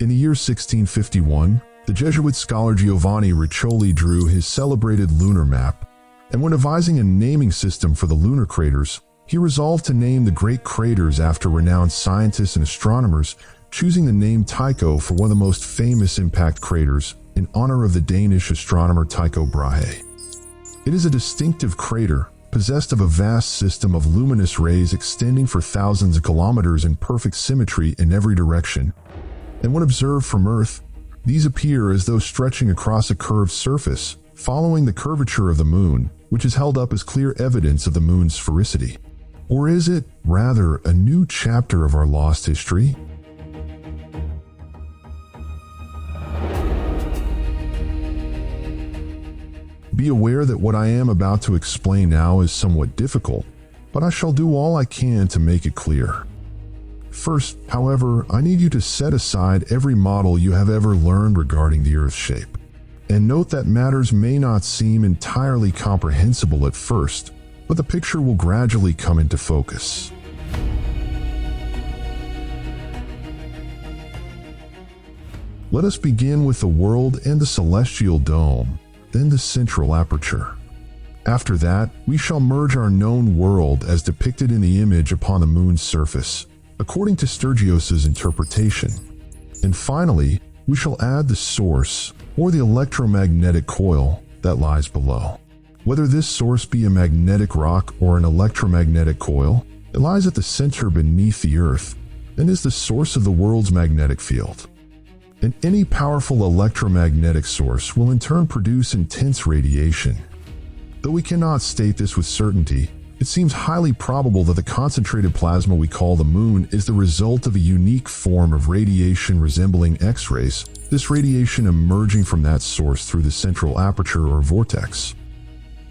In the year 1651, the Jesuit scholar Giovanni Riccioli drew his celebrated lunar map, and when devising a naming system for the lunar craters, he resolved to name the great craters after renowned scientists and astronomers, choosing the name Tycho for one of the most famous impact craters in honor of the Danish astronomer Tycho Brahe. It is a distinctive crater, possessed of a vast system of luminous rays extending for thousands of kilometers in perfect symmetry in every direction, and when observed from Earth, these appear as though stretching across a curved surface, following the curvature of the moon, which is held up as clear evidence of the moon's sphericity. Or is it, rather, a new chapter of our lost history? Be aware that what I am about to explain now is somewhat difficult, but I shall do all I can to make it clear. First, however, I need you to set aside every model you have ever learned regarding the Earth's shape. And note that matters may not seem entirely comprehensible at first, but the picture will gradually come into focus. Let us begin with the world and the celestial dome, then the central aperture. After that, we shall merge our known world as depicted in the image upon the moon's surface, according to Sturgios's interpretation. And finally, we shall add the source, or the electromagnetic coil, that lies below. Whether this source be a magnetic rock or an electromagnetic coil, it lies at the center beneath the Earth, and is the source of the world's magnetic field. And any powerful electromagnetic source will in turn produce intense radiation. Though we cannot state this with certainty, it seems highly probable that the concentrated plasma we call the moon is the result of a unique form of radiation resembling X-rays, this radiation emerging from that source through the central aperture or vortex.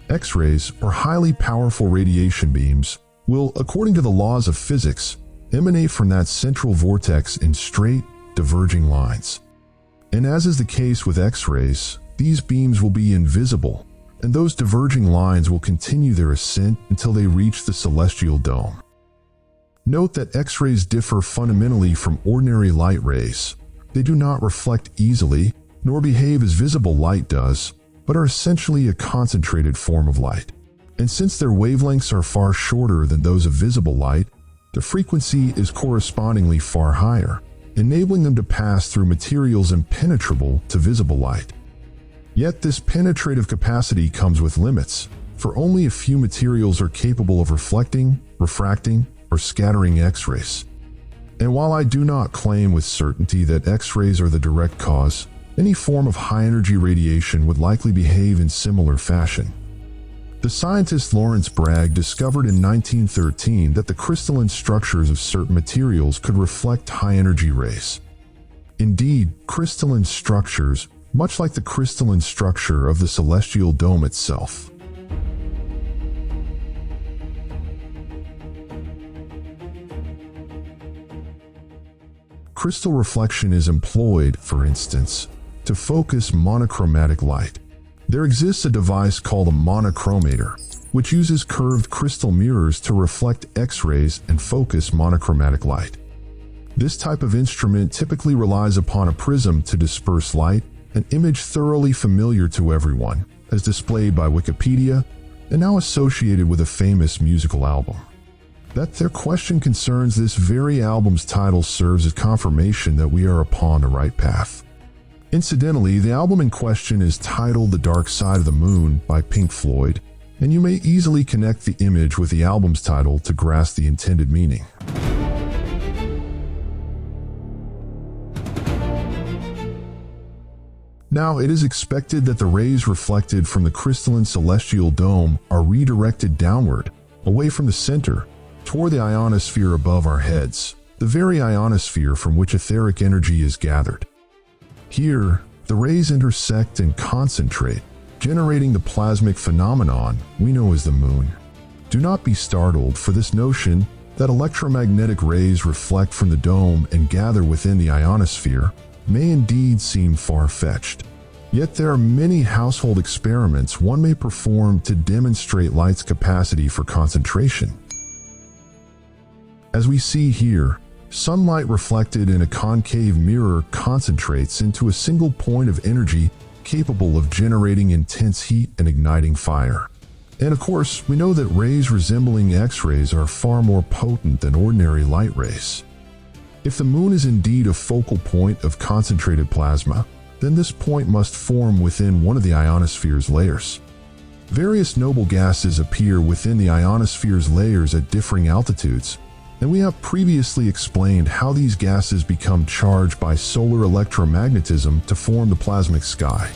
X-rays, or highly powerful radiation beams, will, according to the laws of physics, emanate from that central vortex in straight, diverging lines. And as is the case with X-rays, these beams will be invisible, and those diverging lines will continue their ascent until they reach the celestial dome. Note that X-rays differ fundamentally from ordinary light rays. They do not reflect easily, nor behave as visible light does, but are essentially a concentrated form of light. And since their wavelengths are far shorter than those of visible light, the frequency is correspondingly far higher, enabling them to pass through materials impenetrable to visible light. Yet this penetrative capacity comes with limits, for only a few materials are capable of reflecting, refracting, or scattering X-rays. And while I do not claim with certainty that X-rays are the direct cause, any form of high-energy radiation would likely behave in similar fashion. The scientist Lawrence Bragg discovered in 1913 that the crystalline structures of certain materials could reflect high-energy rays. Indeed, crystalline structures, much like the crystalline structure of the celestial dome itself. Crystal reflection is employed, for instance, to focus monochromatic light. There exists a device called a monochromator, which uses curved crystal mirrors to reflect X-rays and focus monochromatic light. This type of instrument typically relies upon a prism to disperse light, an image thoroughly familiar to everyone, as displayed by Wikipedia, and now associated with a famous musical album. That their question concerns this very album's title serves as confirmation that we are upon the right path. Incidentally, the album in question is titled The Dark Side of the Moon by Pink Floyd, and you may easily connect the image with the album's title to grasp the intended meaning. Now, it is expected that the rays reflected from the crystalline celestial dome are redirected downward, away from the center, toward the ionosphere above our heads, the very ionosphere from which etheric energy is gathered. Here, the rays intersect and concentrate, generating the plasmic phenomenon we know as the moon. Do not be startled for this notion that electromagnetic rays reflect from the dome and gather within the ionosphere may indeed seem far-fetched. Yet there are many household experiments one may perform to demonstrate light's capacity for concentration. As we see here, Sunlight reflected in a concave mirror concentrates into a single point of energy capable of generating intense heat and igniting fire. And of course, we know that rays resembling X-rays are far more potent than ordinary light rays. If the moon is indeed a focal point of concentrated plasma, then this point must form within one of the ionosphere's layers. Various noble gases appear within the ionosphere's layers at differing altitudes, and we have previously explained how these gases become charged by solar electromagnetism to form the plasmic sky.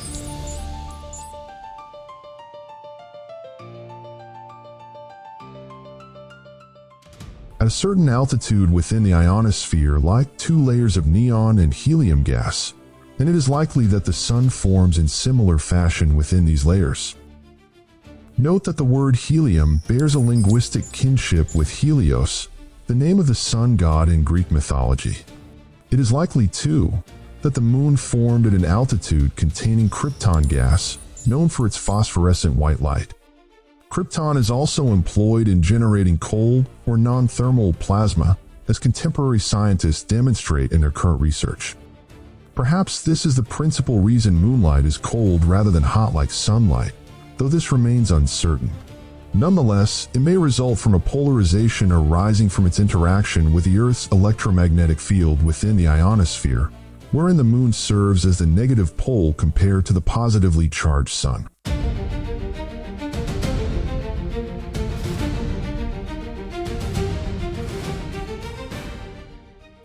At a certain altitude within the ionosphere lie two layers of neon and helium gas, and it is likely that the sun forms in similar fashion within these layers. Note that the word helium bears a linguistic kinship with Helios, the name of the sun god in Greek mythology. It is likely, too, that the moon formed at an altitude containing krypton gas, known for its phosphorescent white light. Krypton is also employed in generating cold or non-thermal plasma, as contemporary scientists demonstrate in their current research. Perhaps this is the principal reason moonlight is cold rather than hot like sunlight, though this remains uncertain. Nonetheless, it may result from a polarization arising from its interaction with the Earth's electromagnetic field within the ionosphere, wherein the moon serves as the negative pole compared to the positively charged sun.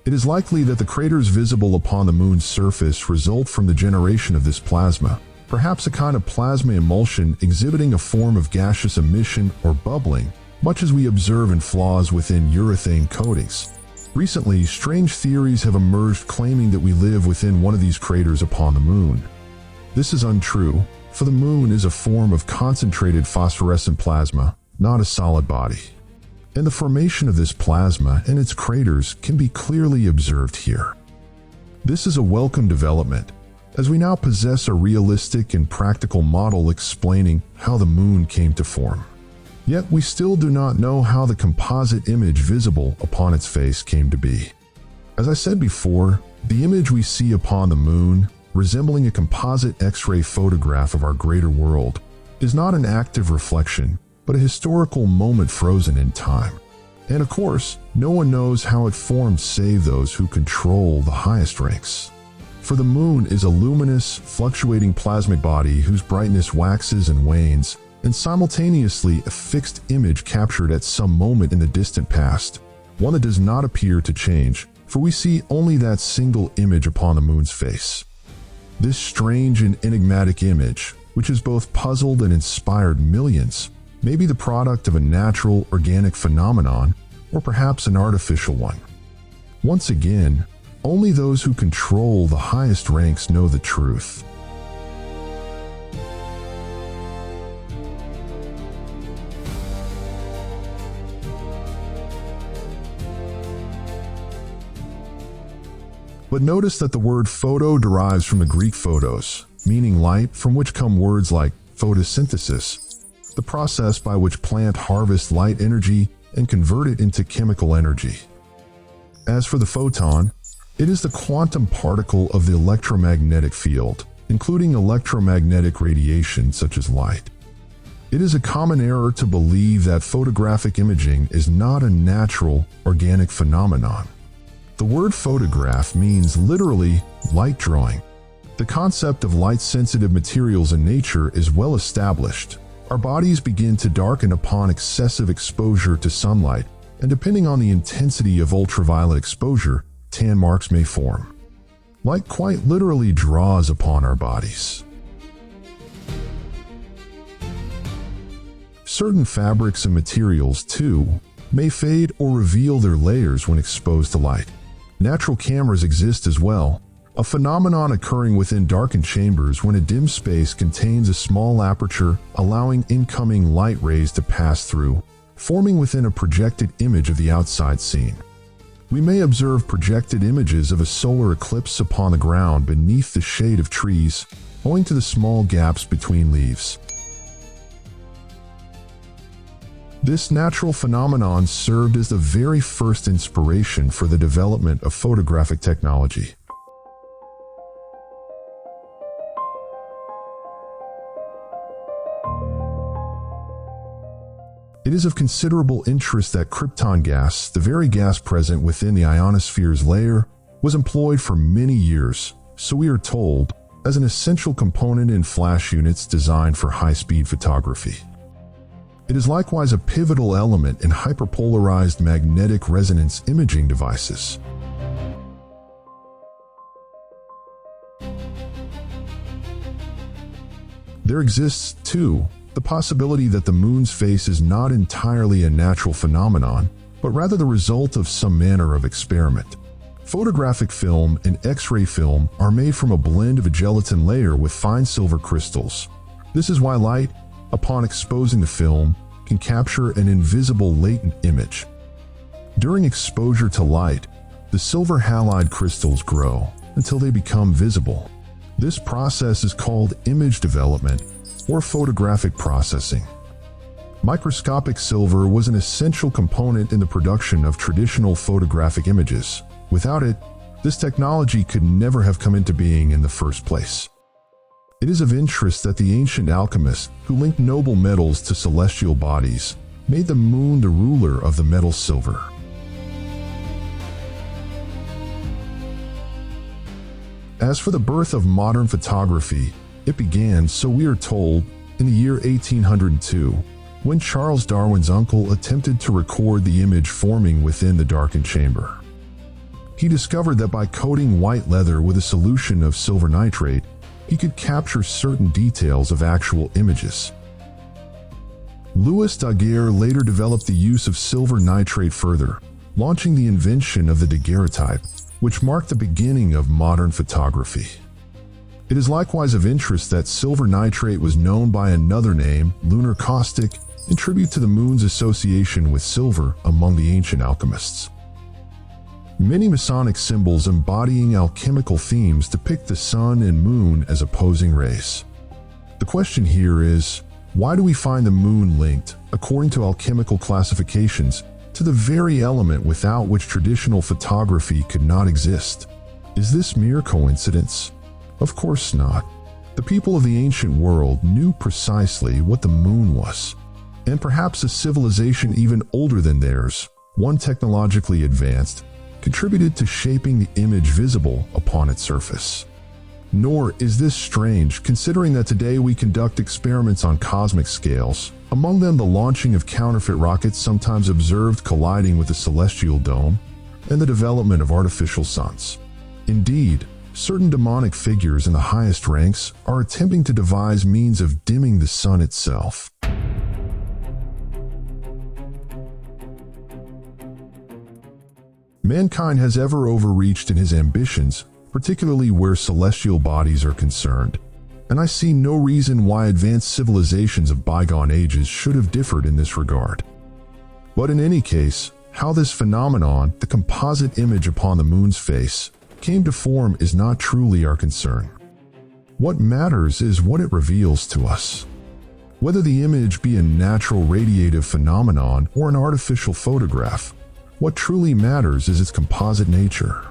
It is likely that the craters visible upon the moon's surface result from the generation of this plasma, perhaps a kind of plasma emulsion exhibiting a form of gaseous emission or bubbling, much as we observe in flaws within urethane coatings. Recently, strange theories have emerged claiming that we live within one of these craters upon the moon. This is untrue, for the moon is a form of concentrated phosphorescent plasma, not a solid body. And the formation of this plasma and its craters can be clearly observed here. This is a welcome development, as we now possess a realistic and practical model explaining how the moon came to form. Yet we still do not know how the composite image visible upon its face came to be. As I said before, the image we see upon the moon, resembling a composite X-ray photograph of our greater world, is not an active reflection, but a historical moment frozen in time. And of course, no one knows how it formed save those who control the highest ranks. For the moon is a luminous, fluctuating plasmic body whose brightness waxes and wanes, and simultaneously a fixed image captured at some moment in the distant past, one that does not appear to change, for we see only that single image upon the moon's face. This strange and enigmatic image, which has both puzzled and inspired millions, may be the product of a natural, organic phenomenon, or perhaps an artificial one. Once again, only those who control the highest ranks know the truth. But notice that the word photo derives from the Greek photos, meaning light, from which come words like photosynthesis, the process by which plants harvest light energy and convert it into chemical energy. As for the photon, it is the quantum particle of the electromagnetic field, including electromagnetic radiation such as light. It is a common error to believe that photographic imaging is not a natural, organic phenomenon. The word photograph means literally light drawing. The concept of light-sensitive materials in nature is well established. Our bodies begin to darken upon excessive exposure to sunlight, and depending on the intensity of ultraviolet exposure, tan marks may form. Light quite literally draws upon our bodies. Certain fabrics and materials, too, may fade or reveal their layers when exposed to light. Natural cameras exist as well, a phenomenon occurring within darkened chambers when a dim space contains a small aperture allowing incoming light rays to pass through, forming within a projected image of the outside scene. We may observe projected images of a solar eclipse upon the ground beneath the shade of trees, owing to the small gaps between leaves. This natural phenomenon served as the very first inspiration for the development of photographic technology. It is of considerable interest that krypton gas, the very gas present within the ionosphere's layer, was employed for many years, so we are told, as an essential component in flash units designed for high-speed photography. It is likewise a pivotal element in hyperpolarized magnetic resonance imaging devices. There exists, too, the possibility that the moon's face is not entirely a natural phenomenon, but rather the result of some manner of experiment. Photographic film and X-ray film are made from a blend of a gelatin layer with fine silver crystals. This is why light, upon exposing the film, can capture an invisible latent image. During exposure to light, the silver halide crystals grow until they become visible. This process is called image development or photographic processing. Microscopic silver was an essential component in the production of traditional photographic images. Without it, this technology could never have come into being in the first place. It is of interest that the ancient alchemists, who linked noble metals to celestial bodies, made the moon the ruler of the metal silver. As for the birth of modern photography, it began, so we are told, in the year 1802, when Charles Darwin's uncle attempted to record the image forming within the darkened chamber. He discovered that by coating white leather with a solution of silver nitrate, he could capture certain details of actual images. Louis Daguerre later developed the use of silver nitrate further, launching the invention of the daguerreotype, which marked the beginning of modern photography. It is likewise of interest that silver nitrate was known by another name, lunar caustic, in tribute to the moon's association with silver among the ancient alchemists. Many Masonic symbols embodying alchemical themes depict the sun and moon as opposing rays. The question here is, why do we find the moon linked, according to alchemical classifications, to the very element without which traditional photography could not exist? Is this mere coincidence? Of course not. The people of the ancient world knew precisely what the moon was, and perhaps a civilization even older than theirs, one technologically advanced, contributed to shaping the image visible upon its surface. Nor is this strange, considering that today we conduct experiments on cosmic scales, among them the launching of counterfeit rockets sometimes observed colliding with the celestial dome, and the development of artificial suns. Indeed, certain demonic figures in the highest ranks are attempting to devise means of dimming the sun itself. Mankind has ever overreached in his ambitions, particularly where celestial bodies are concerned, and I see no reason why advanced civilizations of bygone ages should have differed in this regard. But in any case, how this phenomenon, the composite image upon the moon's face, came to form is not truly our concern. What matters is what it reveals to us. Whether the image be a natural radiative phenomenon or an artificial photograph, what truly matters is its composite nature.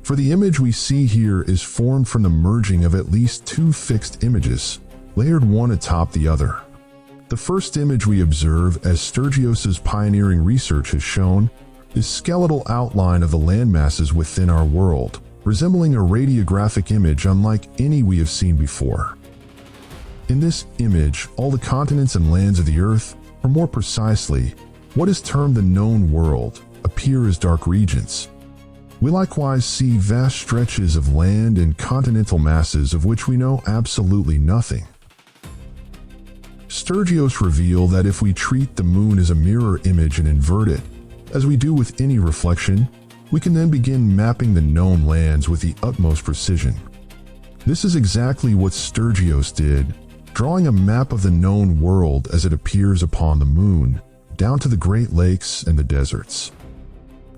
For the image we see here is formed from the merging of at least two fixed images, layered one atop the other. The first image we observe, as Sturgios's pioneering research has shown, is skeletal outline of the landmasses within our world, resembling a radiographic image unlike any we have seen before. In this image, all the continents and lands of the Earth, or more precisely, what is termed the known world, appear as dark regions. We likewise see vast stretches of land and continental masses of which we know absolutely nothing. Sturgios revealed that if we treat the moon as a mirror image and invert it, as we do with any reflection, we can then begin mapping the known lands with the utmost precision. This is exactly what Sturgios did, drawing a map of the known world as it appears upon the moon, down to the Great Lakes and the deserts.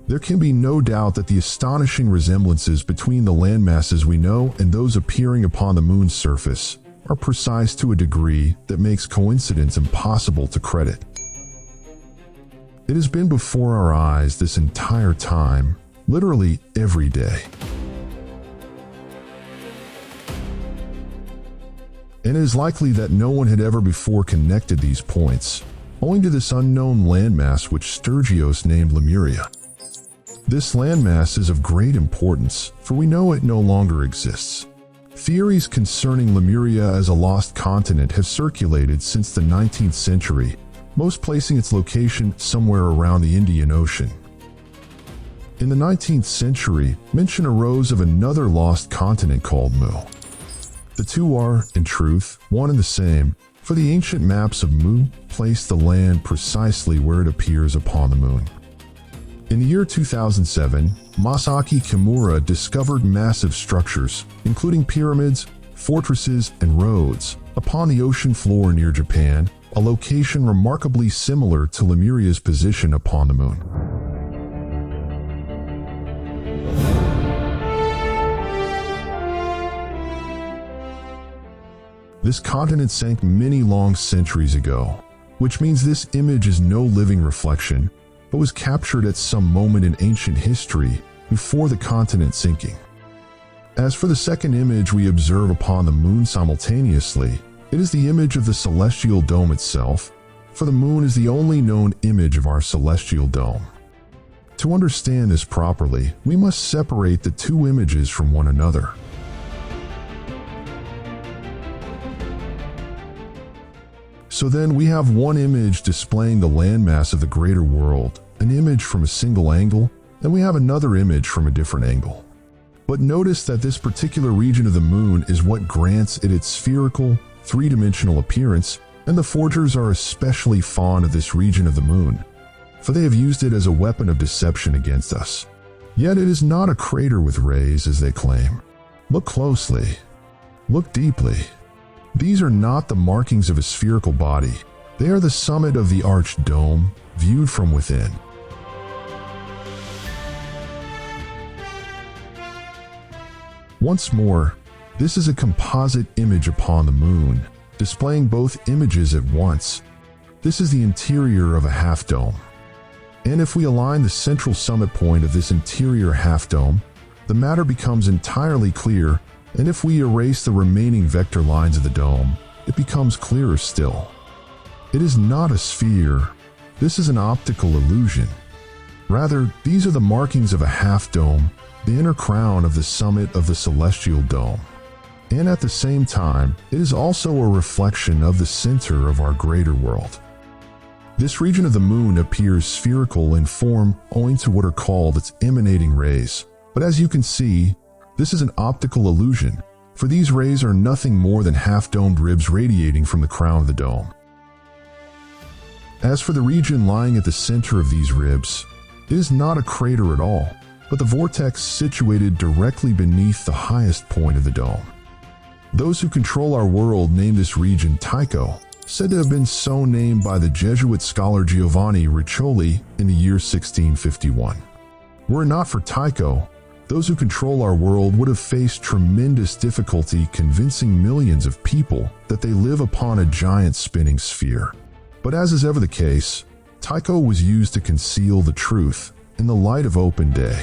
There can be no doubt that the astonishing resemblances between the landmasses we know and those appearing upon the moon's surface are precise to a degree that makes coincidence impossible to credit. It has been before our eyes this entire time, literally every day. And it is likely that no one had ever before connected these points, owing to this unknown landmass which Sturgios named Lemuria. This landmass is of great importance, for we know it no longer exists. Theories concerning Lemuria as a lost continent have circulated since the 19th century, most placing its location somewhere around the Indian Ocean. In the 19th century, mention arose of another lost continent called Mu. The two are, in truth, one and the same, for the ancient maps of Mu place the land precisely where it appears upon the moon. In the year 2007, Masaki Kimura discovered massive structures, including pyramids, fortresses, and roads, upon the ocean floor near Japan, a location remarkably similar to Lemuria's position upon the moon. This continent sank many long centuries ago, which means this image is no living reflection, but was captured at some moment in ancient history before the continent sinking. As for the second image we observe upon the moon simultaneously, it is the image of the celestial dome itself, for the moon is the only known image of our celestial dome. To understand this properly, we must separate the two images from one another. So then we have one image displaying the landmass of the greater world, an image from a single angle, and we have another image from a different angle. But notice that this particular region of the moon is what grants it its spherical, three-dimensional appearance, and the forgers are especially fond of this region of the moon, for they have used it as a weapon of deception against us. Yet it is not a crater with rays as they claim. Look closely. Look deeply. These are not the markings of a spherical body. They are the summit of the arched dome, viewed from within. Once more, this is a composite image upon the moon, displaying both images at once. This is the interior of a half-dome. And if we align the central summit point of this interior half-dome, the matter becomes entirely clear, and if we erase the remaining vector lines of the dome, it becomes clearer still. It is not a sphere. This is an optical illusion. Rather, these are the markings of a half-dome, the inner crown of the summit of the celestial dome. And at the same time, it is also a reflection of the center of our greater world. This region of the moon appears spherical in form owing to what are called its emanating rays. But as you can see, this is an optical illusion, for these rays are nothing more than half-domed ribs radiating from the crown of the dome. As for the region lying at the center of these ribs, it is not a crater at all, but the vortex situated directly beneath the highest point of the dome. Those who control our world name this region Tycho, said to have been so named by the Jesuit scholar Giovanni Riccioli in the year 1651. Were it not for Tycho, those who control our world would have faced tremendous difficulty convincing millions of people that they live upon a giant spinning sphere. But as is ever the case, Tycho was used to conceal the truth in the light of open day.